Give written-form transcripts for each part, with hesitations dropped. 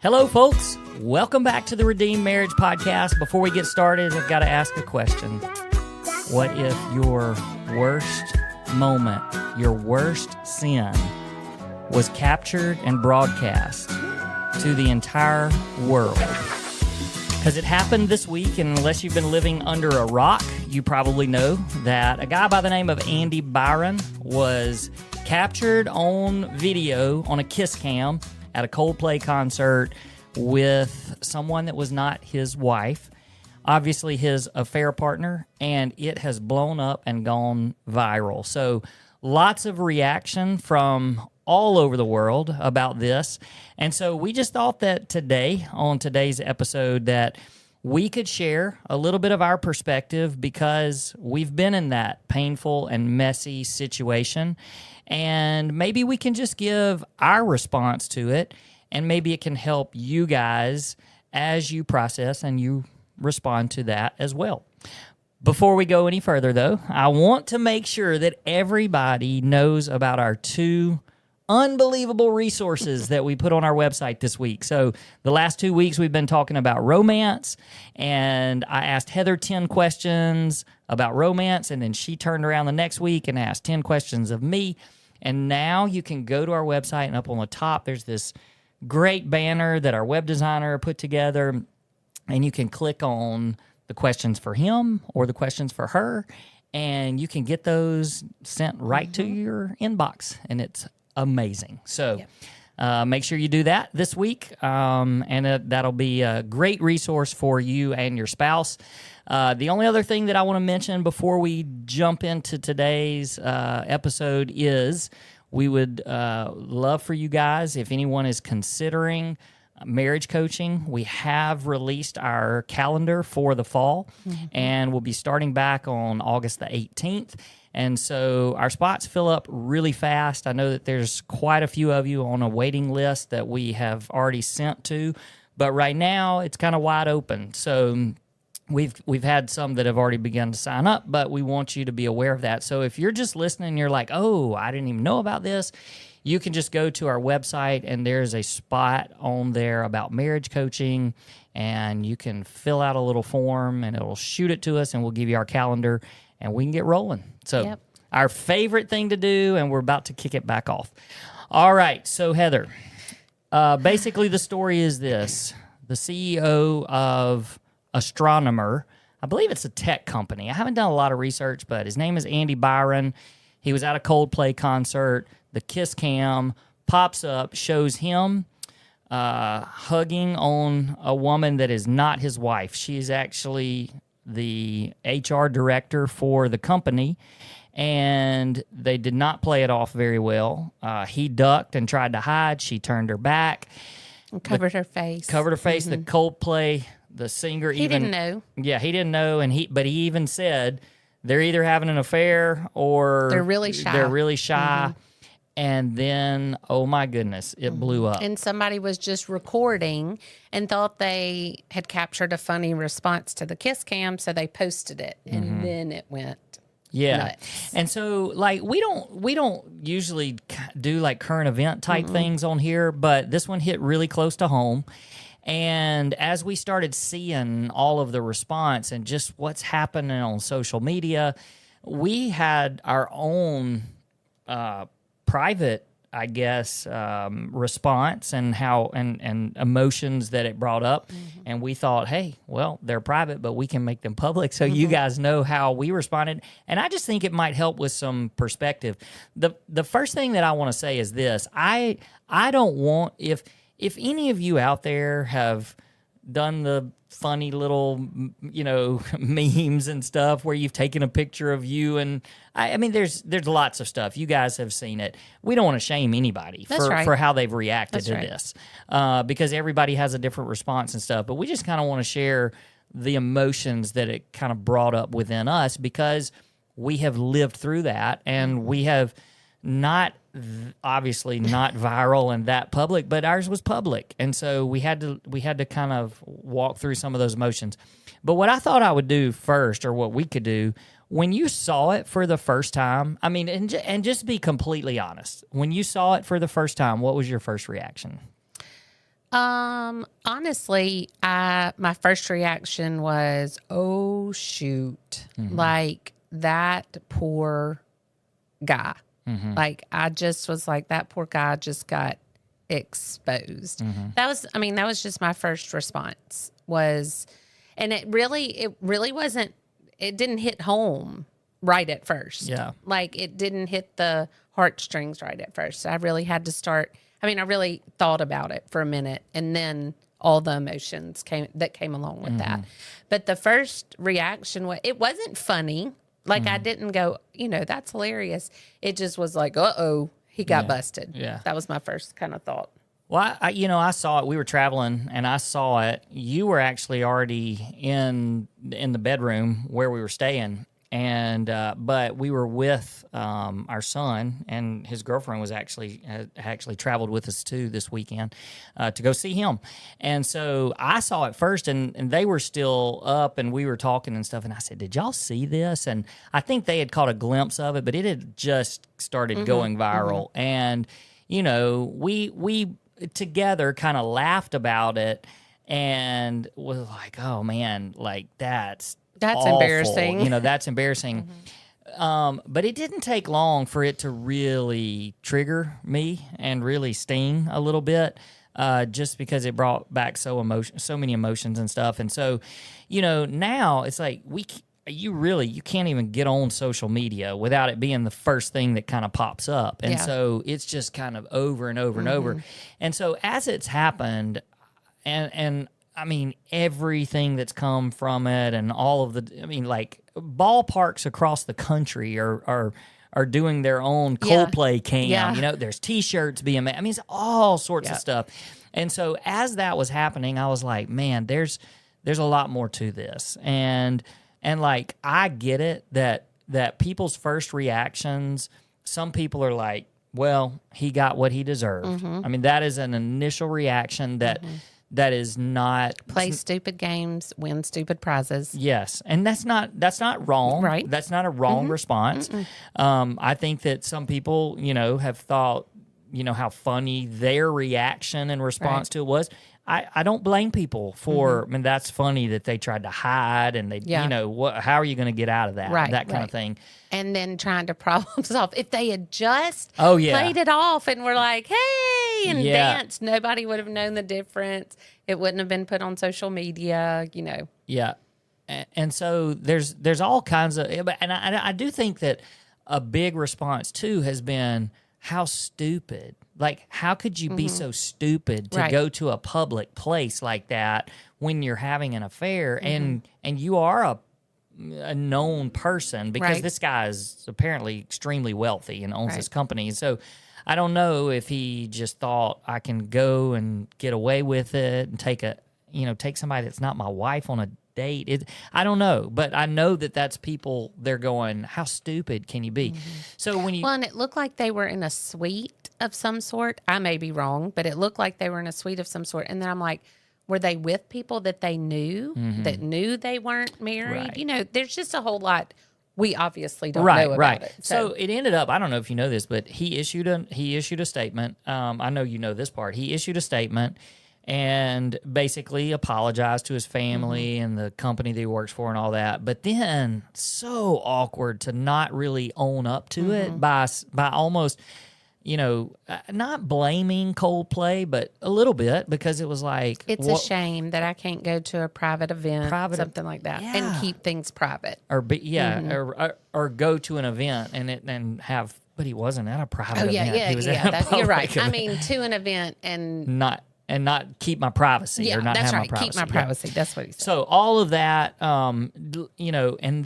Hello, folks. Welcome back to the Redeemed Marriage Podcast. Before we get started, I've got to ask a question. What if your worst moment, your worst sin, was captured and broadcast to the entire world? Because it happened this week, and unless you've been living under a rock, you probably know that a guy by the name of Andy Byron was captured on video on a kiss cam at a Coldplay concert with someone that was not his wife, obviously his affair partner, and it has blown up and gone viral. So lots of reaction from all over the world about this. And so we just thought that today, on today's episode, that we could share a little bit of our perspective because we've been in that painful and messy situation. And maybe we can just give our response to it, and maybe it can help you guys as you process and you respond to that as well. Before we go any further, though, I want to make sure that everybody knows about our two unbelievable resources that we put on our website this week. So the last 2 weeks we've been talking about romance, and I asked Heather 10 questions about romance, and then she turned around the next week and asked 10 questions of me. And now you can go to our website, and up on the top there's this great banner that our web designer put together, and you can click on the questions for him or the questions for her, and you can get those sent right to your inbox, and it's amazing. So make sure you do that this week, and that'll be a great resource for you and your spouse. The only other thing that I want to mention before we jump into today's episode is we would love for you guys, if anyone is considering marriage coaching, we have released our calendar for the fall, and we'll be starting back on August the 18th. And so our spots fill up really fast. I know that there's quite a few of you on a waiting list that we have already sent to, but right now it's kind of wide open. So we've had some that have already begun to sign up, but we want you to be aware of that. So if you're just listening and you're like, oh, I didn't even know about this, you can just go to our website, and there's a spot on there about marriage coaching, and you can fill out a little form, and it'll shoot it to us, and we'll give you our calendar, and we can get rolling. So our favorite thing to do, and we're about to kick it back off. All right, so Heather, basically the story is this. The CEO of Astronomer, I believe it's a tech company. I haven't done a lot of research, but his name is Andy Byron. He was at a Coldplay concert. The kiss cam pops up, shows him hugging on a woman that is not his wife. She is actually the HR director for the company, and they did not play it off very well. He ducked and tried to hide. She turned her back. And covered her face. Covered her face. The Coldplay, the singer, he didn't know. Yeah, he didn't know, but he even said they're either having an affair or they're really shy. And then, oh my goodness, it blew up. And somebody was just recording and thought they had captured a funny response to the kiss cam, so they posted it, and then it went nuts. And so, like, we don't usually do like current event type things on here, but this one hit really close to home. And as we started seeing all of the response and just what's happening on social media, we had our own private, I guess, response and how and emotions that it brought up. And we thought, hey, well, they're private, but we can make them public so you guys know how we responded. And I just think it might help with some perspective. The first thing that I want to say is this. I don't want, if any of you out there have done the funny little, memes and stuff where you've taken a picture of you, and I mean, there's lots of stuff. You guys have seen it. We don't want to shame anybody for how they've reacted to this, because everybody has a different response and stuff. But we just kind of want to share the emotions that it kind of brought up within us, because we have lived through that, and we have not obviously not viral and that public, but ours was public. And so we had to kind of walk through some of those emotions. But what I thought I would do first, or what we could do, when you saw it for the first time, I mean, and just be completely honest, when you saw it for the first time, what was your first reaction? Honestly, my first reaction was, oh shoot. Like that poor guy. Like I just was like, that poor guy just got exposed. That was just my first response was, and it really wasn't, it didn't hit home right at first. Yeah. Like it didn't hit the heartstrings right at first. I really had to start, I really thought about it for a minute, and then all the emotions came along with that. But the first reaction was, it wasn't funny. Like I didn't go, that's hilarious. It just was like, uh-oh, he got busted. Yeah. That was my first kind of thought. Well, I saw it. We were traveling, and I saw it. You were actually already in the bedroom where we were staying, and but we were with our son, and his girlfriend was actually traveled with us too this weekend to go see him. And so I saw it first, and they were still up, and we were talking and stuff. And I said, "Did y'all see this?" And I think they had caught a glimpse of it, but it had just started going viral, and we together kind of laughed about it and was like, oh man, like that's awful. Embarrassing. That's embarrassing. But it didn't take long for it to really trigger me and really sting a little bit, just because it brought back so many emotions and stuff. And so, now it's like you can't even get on social media without it being the first thing that kind of pops up. And so it's just kind of over and over and over. And so as it's happened, and everything that's come from it, and all of like ballparks across the country are doing their own Coldplay cam. Yeah. There's T-shirts being made. It's all sorts of stuff. And so as that was happening, I was like, man, there's a lot more to this. And like, I get it that people's first reactions, some people are like, well, he got what he deserved. That is an initial reaction that is not play stupid games, win stupid prizes. Yes, and that's not wrong. Right. That's not a wrong response. I think that some people, have thought, how funny their reaction and response to it was. I don't blame people for, that's funny that they tried to hide and they, how are you going to get out of that? Right, that kind of thing. And then trying to problem solve. If they had just played it off and were like, hey, and danced, nobody would have known the difference. It wouldn't have been put on social media, Yeah. And so there's all kinds of, and I do think that a big response too has been, how stupid. Like, how could you be so stupid to go to a public place like that when you're having an affair and you are a known person, because this guy is apparently extremely wealthy and owns this company. So I don't know if he just thought, I can go and get away with it and take somebody that's not my wife on a date. I don't know, but I know that that's people, they're going, how stupid can you be? So when you... Well, and it looked like they were in a suite of some sort. I may be wrong, but it looked like they were in a suite of some sort. And then I'm like, were they with people that they knew, that knew they weren't married? Right. There's just a whole lot we obviously don't know about it. So it ended up, I don't know if you know this, but he issued a statement. I know you know this part. He issued a statement and basically apologized to his family and the company that he works for and all that. But then so awkward to not really own up to it by almost, not blaming Coldplay, but a little bit, because it was like... It's a shame that I can't go to a private event, something like that, and keep things private. Or go to an event and have... But he wasn't at a private event. He was at a public you're right. event. To an event and... not keep my privacy or not have my privacy. Keep my privacy. That's what he said. So all of that, and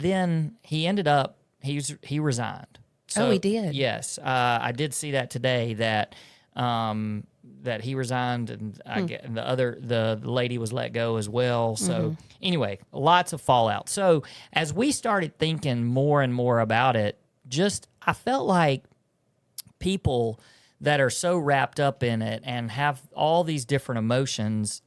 then he ended up, he resigned. So, he did? Yes. I did see that today that he resigned, and the lady was let go as well. So anyway, lots of fallout. So as we started thinking more and more about it, I felt like people that are so wrapped up in it and have all these different emotions,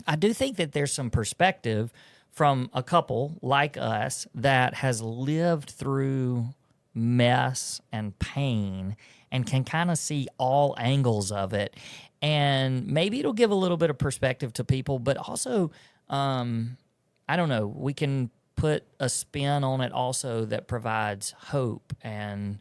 I do think that there's some perspective from a couple like us that has lived through mess and pain and can kind of see all angles of it. And maybe it'll give a little bit of perspective to people, but also, I don't know, we can put a spin on it also that provides hope and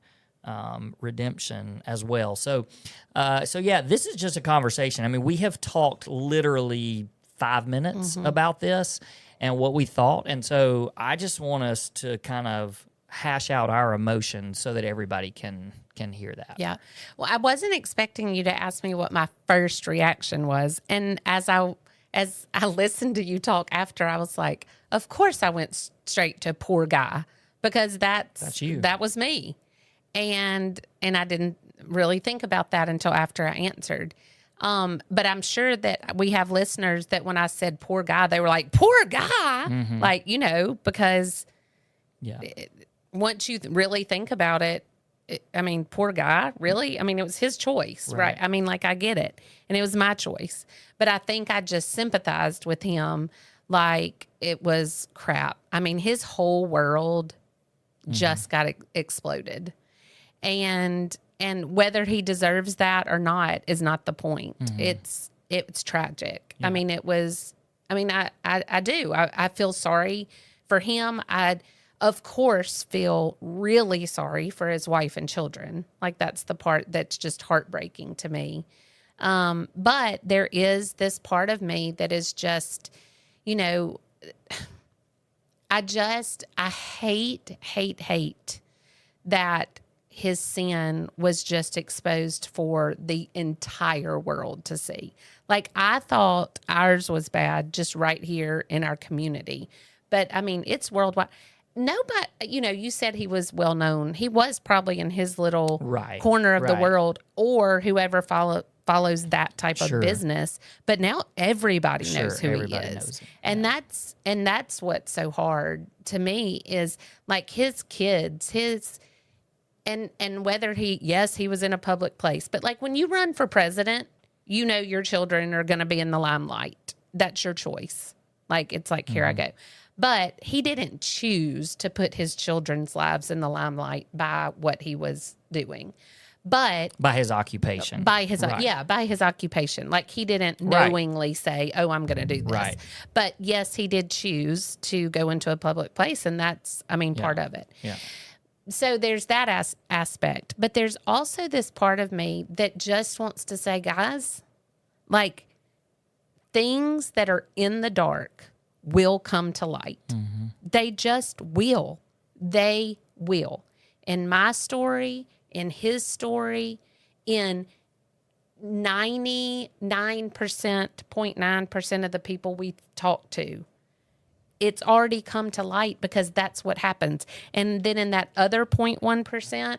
redemption as well. So yeah, this is just a conversation. I mean, we have talked literally 5 minutes about this and what we thought. And so I just want us to kind of hash out our emotions so that everybody can hear that. Yeah. Well, I wasn't expecting you to ask me what my first reaction was. And as I listened to you talk after, I was like, of course I went straight to poor guy, because that's you. That was me. And I didn't really think about that until after I answered. But I'm sure that we have listeners that when I said poor guy, they were like, poor guy, like, because once you really think about it, I mean, poor guy, really? I mean, it was his choice, right? I mean, like, I get it. And it was my choice. But I think I just sympathized with him like it was crap. I mean, his whole world just got exploded. And whether he deserves that or not is not the point. It's tragic. Yeah. I mean, it was, I mean, I do. I feel sorry for him. I'd, of course, feel really sorry for his wife and children. Like, that's the part that's just heartbreaking to me. But there is this part of me that is just, I hate that his sin was just exposed for the entire world to see. Like, I thought ours was bad just right here in our community. But, I mean, it's worldwide. Nobody, you said he was well known. He was probably in his little corner of the world, or whoever follows that type of business. But now everybody knows who he is. And that's what's so hard to me is, like, his kids, and whether he was in a public place. But, like, when you run for president, your children are going to be in the limelight. That's your choice. Like, it's like, here I go. But he didn't choose to put his children's lives in the limelight by what he was doing. But by his occupation. By his occupation. Like, he didn't knowingly say, oh, I'm going to do this. Right. But yes, he did choose to go into a public place, and that's, part of it. Yeah. So there's that aspect. But there's also this part of me that just wants to say, guys, like, things that are in the dark will come to light. They just will. They will. In my story, in his story, in 0.9% of the people we talk to, it's already come to light, because that's what happens. And then in that other 0.1%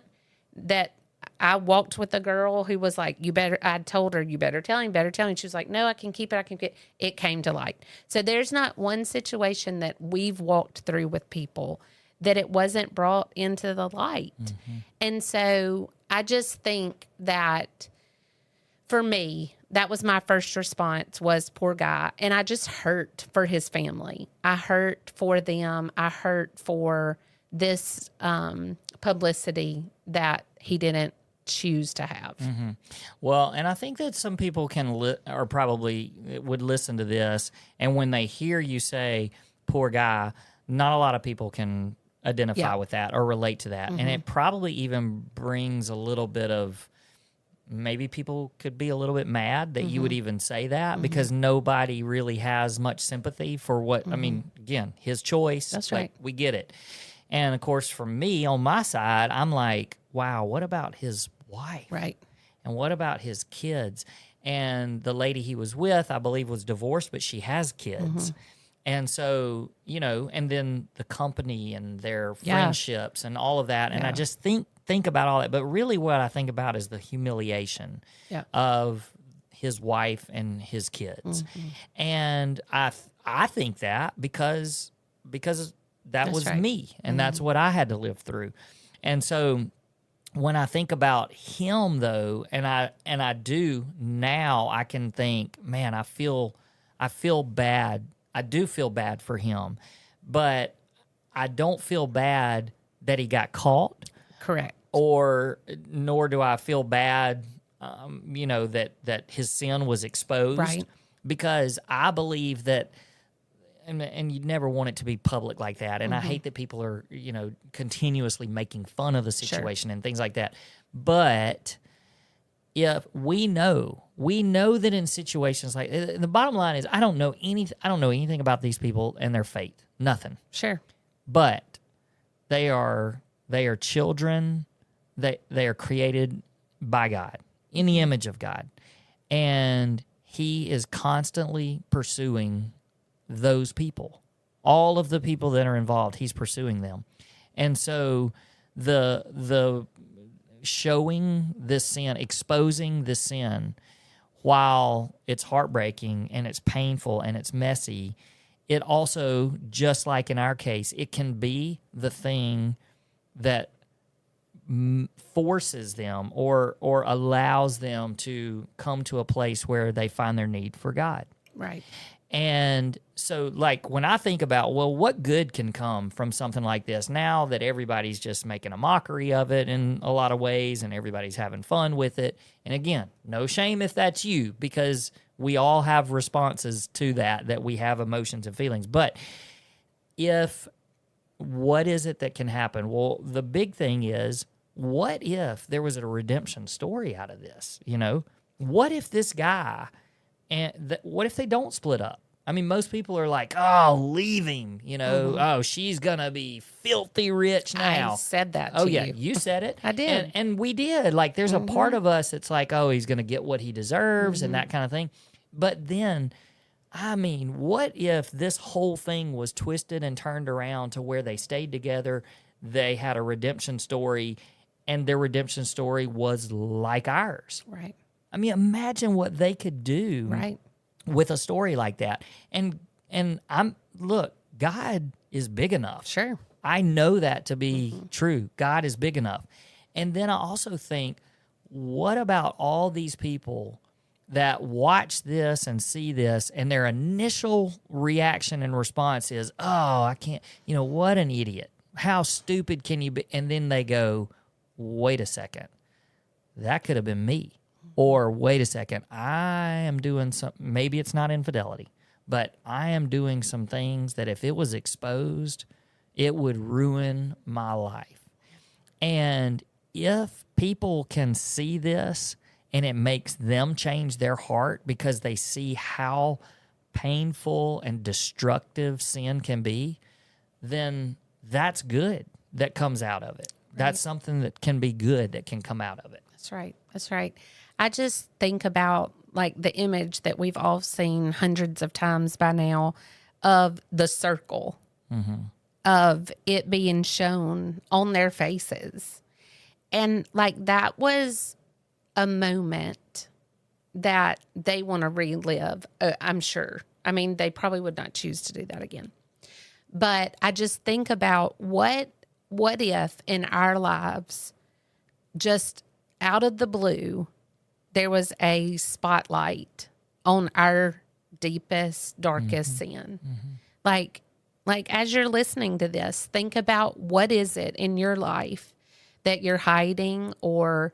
that I walked with a girl who was like, I told her, you better tell him. And she was like, no, I can keep it. It came to light. So there's not one situation that we've walked through with people that it wasn't brought into the light. And so I just think that for me, that was my first response, was poor guy. And I just hurt for his family. I hurt for them. I hurt for this publicity that he didn't choose to have. Well, and I think that some people or probably would listen to this, and when they hear you say poor guy, not a lot of people can identify with that or relate to that. And it probably even brings a little bit of, maybe people could be a little bit mad that you would even say that, because nobody really has much sympathy for what, I mean, again, his choice. That's right. We get it. And of course, for me, on my side, I'm like, wow, what about his wife? Right. And what about his kids? And the lady he was with, I believe, was divorced, but she has kids. And so, and then the company and their friendships and all of that. And I just think about all that. But really what I think about is the humiliation of his wife and his kids. And I think that because that was me, and that's what I had to live through. And so when I think about him, though, and I do now, I can think, man, I feel bad. I do feel bad for him, but I don't feel bad that he got caught. Correct. or nor do I feel bad, that his sin was exposed. Right. Because I believe that, and you'd never want it to be public like that. And I hate that people are, continuously making fun of the situation and things like that. But if we know that in situations like, the bottom line is, I don't know anything about these people and their faith. Nothing. Sure. But they are children. They are created by God in the image of God. And he is constantly pursuing those people. All of the people that are involved, he's pursuing them. And so the showing this sin, exposing this sin, while it's heartbreaking and it's painful and it's messy, it also, just like in our case, it can be the thing that forces them or allows them to come to a place where they find their need for God. Right. And so, like, when I think about, well, what good can come from something like this now that everybody's just making a mockery of it in a lot of ways and everybody's having fun with it? And again, no shame if that's you, because we all have responses to that we have emotions and feelings. But what is it that can happen? Well, the big thing is, what if there was a redemption story out of this? What if this guy, what if they don't split up? I mean, most people are like, oh, leave him, oh, she's going to be filthy rich now. I said that to you. Oh, yeah, you. you said it. I did. And we did. Like, there's a part of us that's like, oh, he's going to get what he deserves and that kind of thing. But then, I mean, what if this whole thing was twisted and turned around to where they stayed together, they had a redemption story, and their redemption story was like ours? Right. I mean, imagine what they could do with a story like that. And look, God is big enough. Sure. I know that to be true. God is big enough. And then I also think, what about all these people that watch this and see this, and their initial reaction and response is, oh, I can't, what an idiot. How stupid can you be? And then they go, wait a second, that could have been me. Or wait a second, I am doing something, maybe it's not infidelity, but I am doing some things that if it was exposed, it would ruin my life. And if people can see this and it makes them change their heart because they see how painful and destructive sin can be, then that's good that comes out of it. Right. That's something that can be good that can come out of it. That's right. That's right. I just think about like the image that we've all seen hundreds of times by now of the circle, of it being shown on their faces. And like that was a moment that they want to relive, I'm sure. I mean, they probably would not choose to do that again. But I just think about what if in our lives, just out of the blue, there was a spotlight on our deepest, darkest sin. Like as you're listening to this, think about what is it in your life that you're hiding, or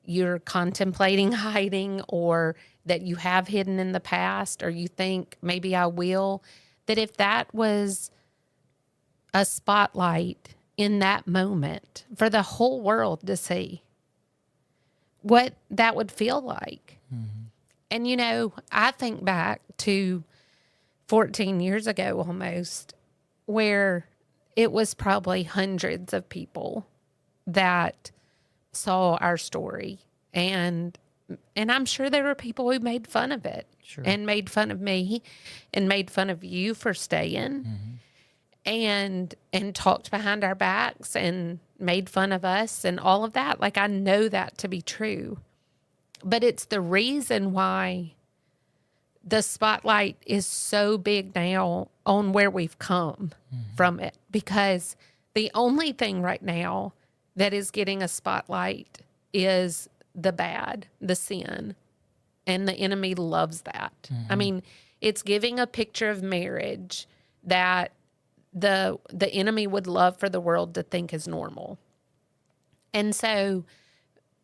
you're contemplating hiding, or that you have hidden in the past, or you think maybe I will, that if that was a spotlight in that moment for the whole world to see, what that would feel like. And, I think back to 14 years ago almost, where it was probably hundreds of people that saw our story. And I'm sure there were people who made fun of it, and made fun of me and made fun of you for staying, and talked behind our backs and made fun of us and all of that. Like, I know that to be true. But it's the reason why the spotlight is so big now on where we've come from it. Because the only thing right now that is getting a spotlight is the bad, the sin. And the enemy loves that. I mean, it's giving a picture of marriage that the enemy would love for the world to think is normal. And so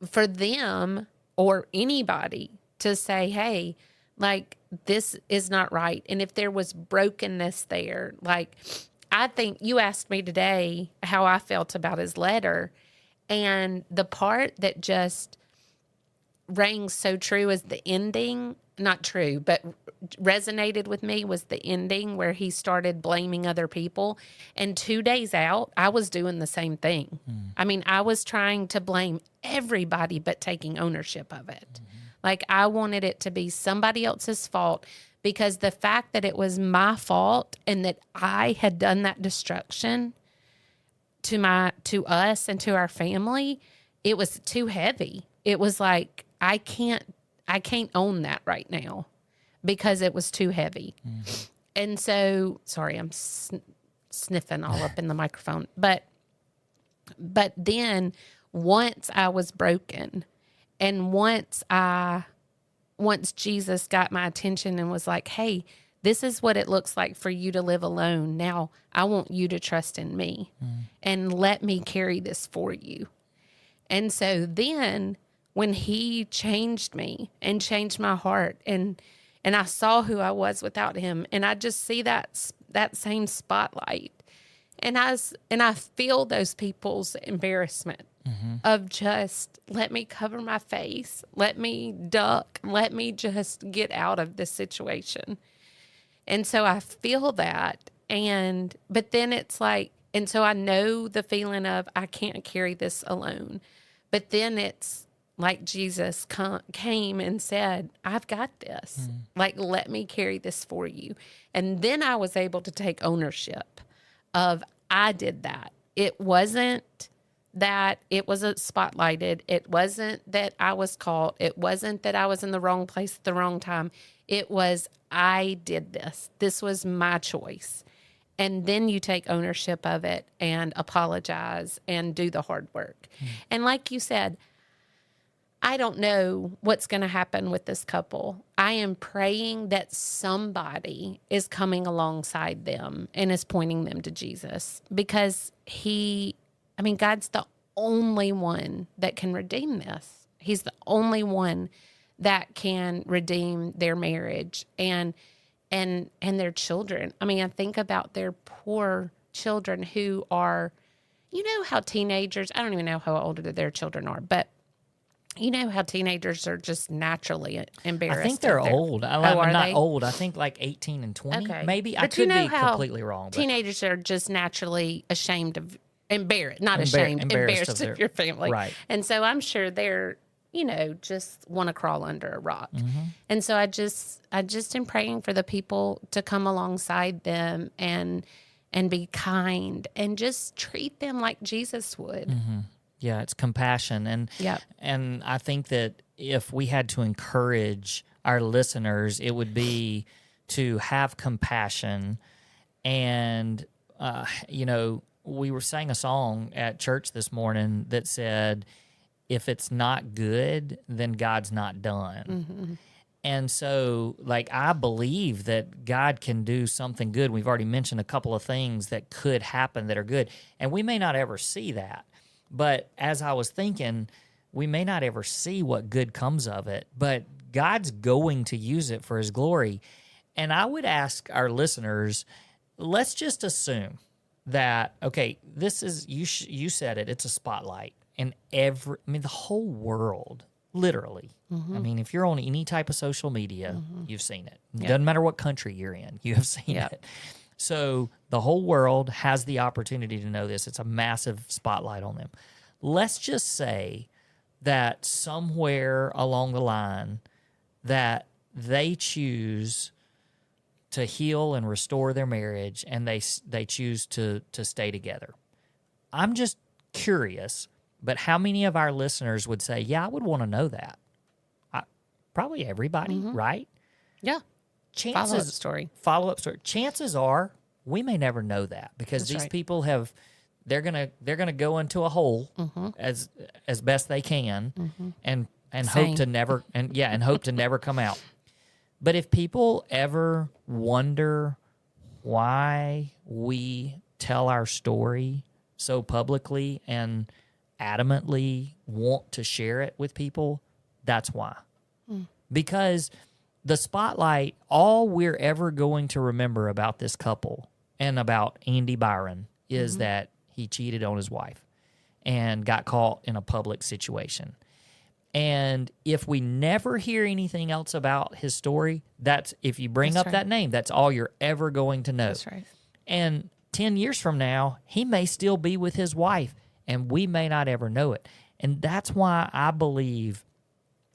for them or anybody to say, hey, like, this is not right. And if there was brokenness there, like, I think you asked me today how I felt about his letter. And the part that just rang so true is the ending, not true, but resonated with me was the ending where he started blaming other people. And 2 days out, I was doing the same thing. I mean, I was trying to blame everybody but taking ownership of it. Like, I wanted it to be somebody else's fault, because the fact that it was my fault and that I had done that destruction to us and to our family, it was too heavy. It was like, I can't own that right now because it was too heavy. And so, sorry, I'm sniffing all up in the microphone. But then once I was broken, and once Jesus got my attention and was like, hey, this is what it looks like for you to live alone. Now I want you to trust in me and let me carry this for you. And so then when he changed me and changed my heart, and I saw who I was without him, and I just see that same spotlight, and I feel those people's embarrassment of just, let me cover my face, let me duck, let me just get out of this situation. And so I feel that, but then it's like, and so I know the feeling of, I can't carry this alone. But then it's like Jesus came and said, I've got this. Like, let me carry this for you. And then I was able to take ownership of, I did that. It wasn't that it was spotlighted. It wasn't that I was caught. It wasn't that I was in the wrong place at the wrong time. It was, I did this. This was my choice. And then you take ownership of it and apologize and do the hard work. And like you said, I don't know what's going to happen with this couple. I am praying that somebody is coming alongside them and is pointing them to Jesus, because God's the only one that can redeem this. He's the only one that can redeem their marriage and their children. I mean, I think about their poor children who are, you know how teenagers, I don't even know how old their children are, but you know how teenagers are just naturally embarrassed. I think they're old. I'm not old. I think like 18 and 20, okay. maybe. But I could be completely wrong. Teenagers are just naturally ashamed of, embarrassed of your family. Right. And so I'm sure they're, just want to crawl under a rock. And so I just am praying for the people to come alongside them and be kind and just treat them like Jesus would. Yeah, it's compassion. And I think that if we had to encourage our listeners, it would be to have compassion. And, we were sang a song at church this morning that said, if it's not good, then God's not done. And so, I believe that God can do something good. We've already mentioned a couple of things that could happen that are good, and we may not ever see that. But as I was thinking, we may not ever see what good comes of it, but God's going to use it for his glory. And I would ask our listeners, let's just assume that, okay, this is, you said it, it's a spotlight. And the whole world, literally. I mean, if you're on any type of social media, you've seen it. Yep. Doesn't matter what country you're in, you have seen it. So the whole world has the opportunity to know this. It's a massive spotlight on them. Let's just say that somewhere along the line that they choose to heal and restore their marriage, and they choose to stay together. I'm just curious, but how many of our listeners would say, yeah, I would want to know that? Probably everybody, right? Yeah. Follow-up story. Chances are we may never know that, because these people they're gonna go into a hole as best they can and hope to never come out. But if people ever wonder why we tell our story so publicly and adamantly want to share it with people, that's why. Because the spotlight, all we're ever going to remember about this couple and about Andy Byron is that he cheated on his wife and got caught in a public situation. And if we never hear anything else about his story, that's, if you bring up that name, that's all you're ever going to know. That's right. And 10 years from now, he may still be with his wife, and we may not ever know it. And that's why I believe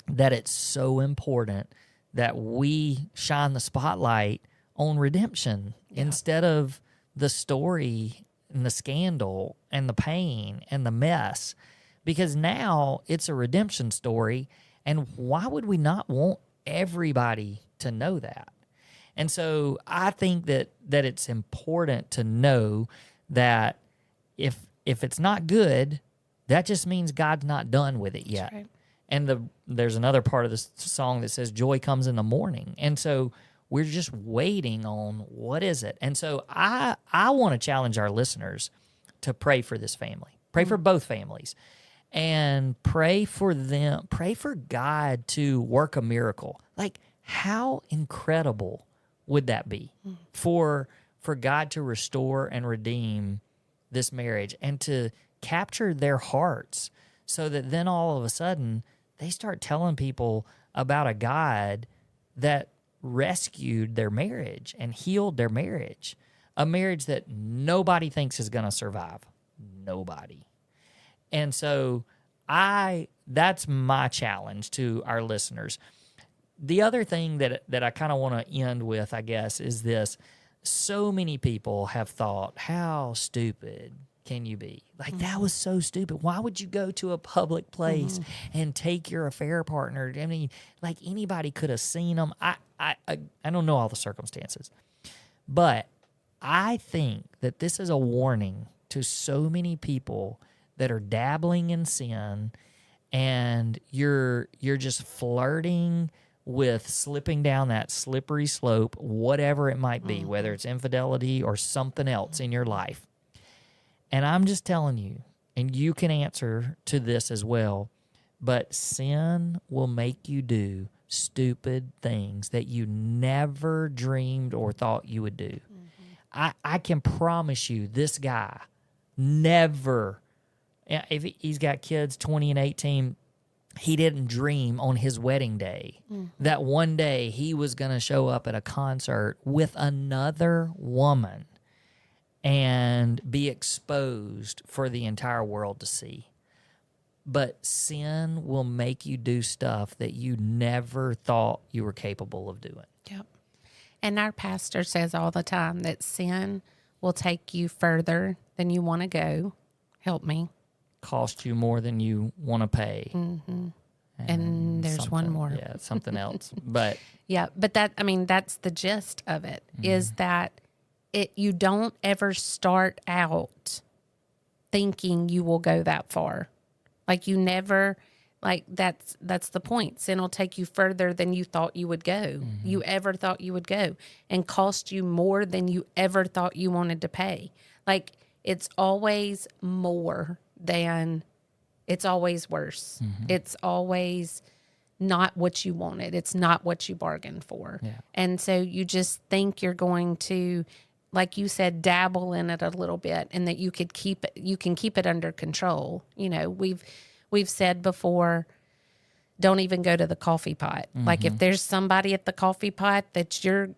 that it's so important that we shine the spotlight on redemption instead of the story and the scandal and the pain and the mess. Because now it's a redemption story, and why would we not want everybody to know that? And so I think that it's important to know that if it's not good, that just means God's not done with it yet. Right. And there's another part of this song that says joy comes in the morning. And so we're just waiting on what is it. And so I want to challenge our listeners to pray for this family. Pray for both families. And pray for them. Pray for God to work a miracle. Like, how incredible would that be for God to restore and redeem this marriage and to capture their hearts so that then all of a sudden they start telling people about a God that rescued their marriage and healed their marriage, a marriage that nobody thinks is going to survive. Nobody. And so that's my challenge to our listeners. The other thing that I kind of want to end with, I guess, is this. So many people have thought, how stupid can you be? Like, that was so stupid. Why would you go to a public place and take your affair partner? I mean, like, anybody could have seen them. I don't know all the circumstances. But I think that this is a warning to so many people that are dabbling in sin, and you're just flirting with slipping down that slippery slope, whatever it might be, whether it's infidelity or something else in your life. And I'm just telling you, and you can answer to this as well, but sin will make you do stupid things that you never dreamed or thought you would do. I can promise you, this guy never, if he's got kids 20 and 18, he didn't dream on his wedding day that one day he was going to show up at a concert with another woman and be exposed for the entire world to see. But sin will make you do stuff that you never thought you were capable of doing. Yep. And our pastor says all the time that sin will take you further than you want to go. Help me. Cost you more than you want to pay. And there's one more. Yeah, something else. But yeah, but that's the gist of it, is that you don't ever start out thinking you will go that far. Like, you never, like, that's the point. Sin will take you further than you thought you would go. You ever thought you would go, and cost you more than you ever thought you wanted to pay. Like, it's always more than, it's always worse. It's always not what you wanted. It's not what you bargained for. Yeah. And so you just think you're going to, like you said, dabble in it a little bit, and that you can keep it under control. You know, we've said before, don't even go to the coffee pot. Like, if there's somebody at the coffee pot that you're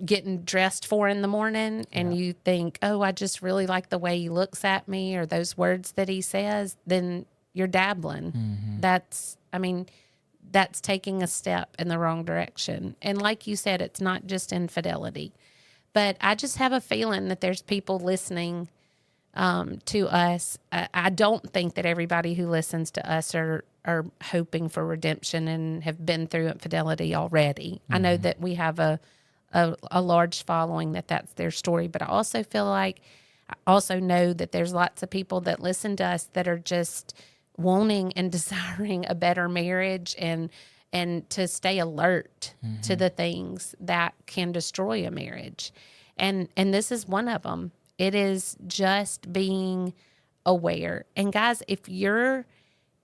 getting dressed for in the morning and you think, oh, I just really like the way he looks at me or those words that he says, then you're dabbling. That's taking a step in the wrong direction. And like you said, it's not just infidelity. But I just have a feeling that there's people listening to us. I don't think that everybody who listens to us are hoping for redemption and have been through infidelity already. I know that we have a large following that's their story, but I also know that there's lots of people that listen to us that are just wanting and desiring a better marriage and to stay alert to the things that can destroy a marriage. And this is one of them. It is just being aware. And guys, if you're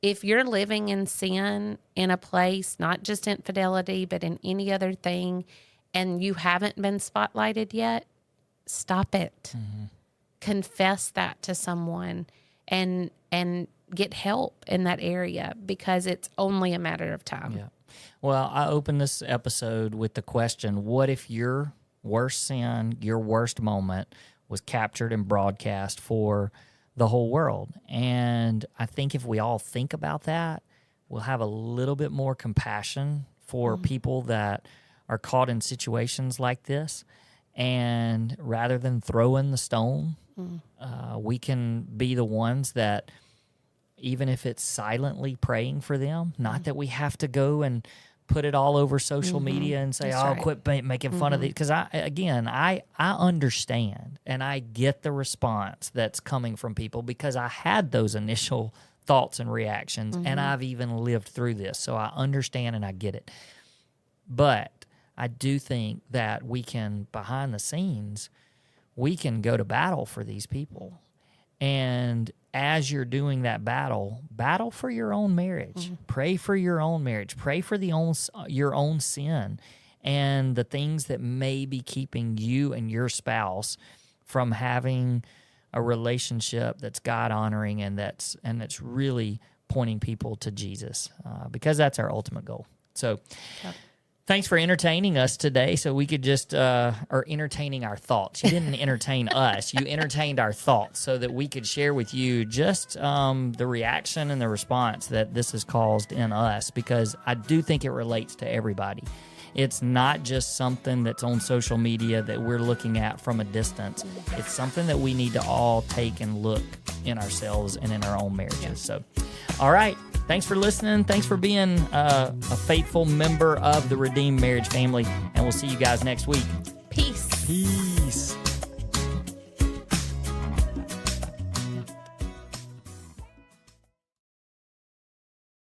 living in sin in a place, not just infidelity, but in any other thing, and you haven't been spotlighted yet, stop it. Confess that to someone and get help in that area, because it's only a matter of time. Yeah. Well, I opened this episode with the question, what if your worst sin, your worst moment was captured and broadcast for the whole world? And I think if we all think about that, we'll have a little bit more compassion for people that are caught in situations like this. And rather than throwing the stone, we can be the ones that, even if it's silently praying for them, not that we have to go and put it all over social media and say, That's right. quit making fun of these. Because I understand and I get the response that's coming from people, because I had those initial thoughts and reactions, and I've even lived through this. So I understand and I get it. But I do think that we can, behind the scenes, we can go to battle for these people. And as you're doing that battle for your own marriage. Pray for your own marriage. Pray for your own sin and the things that may be keeping you and your spouse from having a relationship that's God-honoring and that's really pointing people to Jesus, because that's our ultimate goal. So thanks for entertaining us today, so we could just, or entertaining our thoughts. You didn't entertain us. You entertained our thoughts so that we could share with you just the reaction and the response that this has caused in us, because I do think it relates to everybody. It's not just something that's on social media that we're looking at from a distance. It's something that we need to all take and look in ourselves and in our own marriages. So, all right. Thanks for listening. Thanks for being a faithful member of the Redeemed Marriage family. And we'll see you guys next week. Peace. Peace.